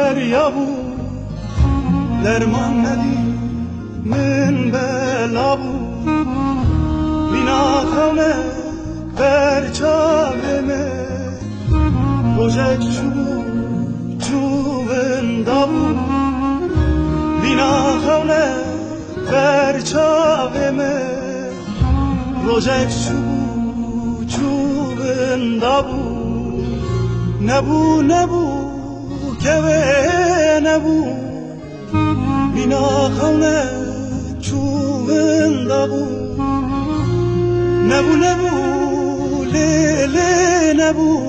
دریا بود درمان ندید من بلا بود بینا خانه برچاومه روزک چوبنده بود بینا خانه برچاومه روزک چوبنده بود نبو که نبو بینا خانه چوبنده بود نبو لیلی نبو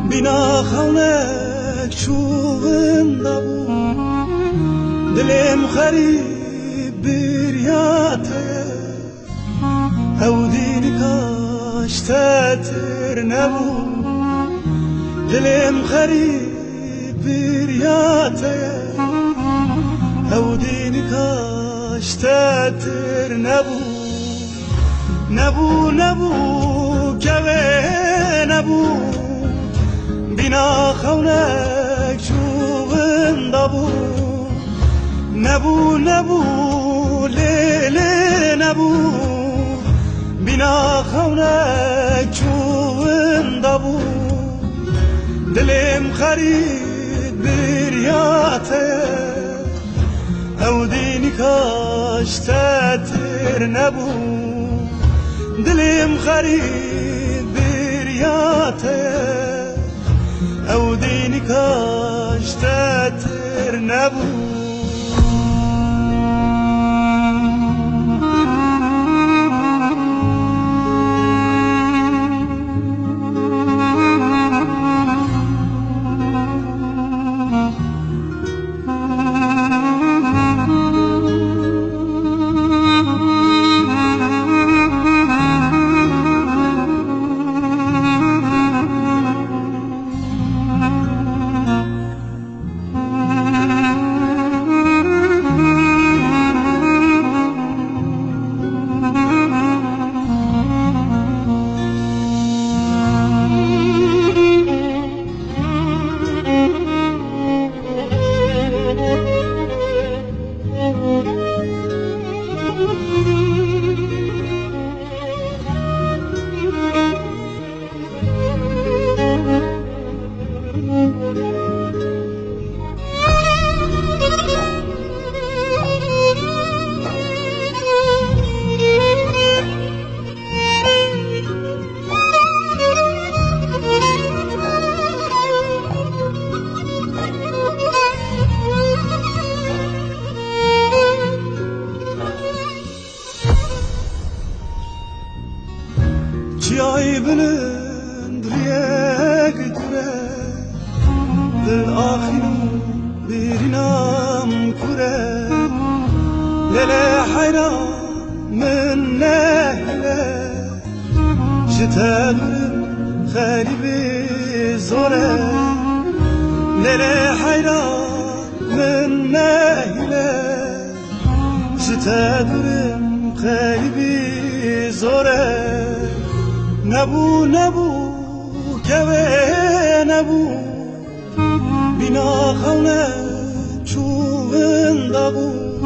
بینا خانه چوبنده بود دلم خریب بریاته او دین کاشته تر نبود دلم خریب بریاته او دین کاشته تر نبود که نبود بینا خونک چوبنده بود نبود لیلی نبود بینا خونک چوبنده بود دلم خرید بریاته او دینی کاشته تر نبود دلم خرید بریاته او دینی کاشته تر نبود چیای بلند ریگ دوره دل آخیرو برینام کوره لیله حیران من نهله جتا دورم خریب زوره لیله حیران من نهله جتا دورم خریب زوره نبو که نبو بینا خونه چوبنده بود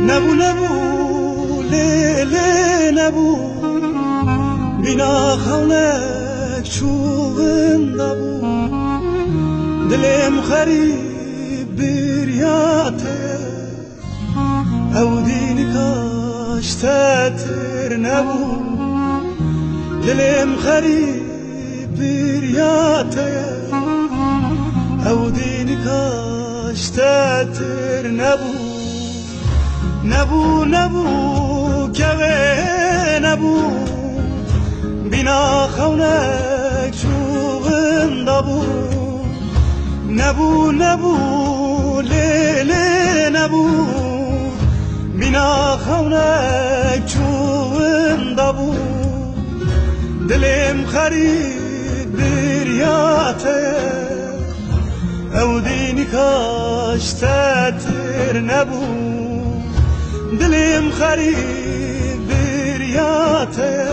نبو لیلی نبو بینا خونه چوبنده بود دلم خریب بریاته او دینی کاشته تر نبود دلم خریب بریاته او دینی کاشته تر نبود که نبود بینا خونک چوبنده بود نبود لیلی نبود بینا خونک چوبنده بود دلم خرید بریاته او دینی کاشته تر نبود دلم خرید بریاته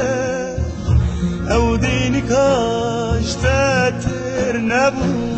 او دینی کاشته تر نبود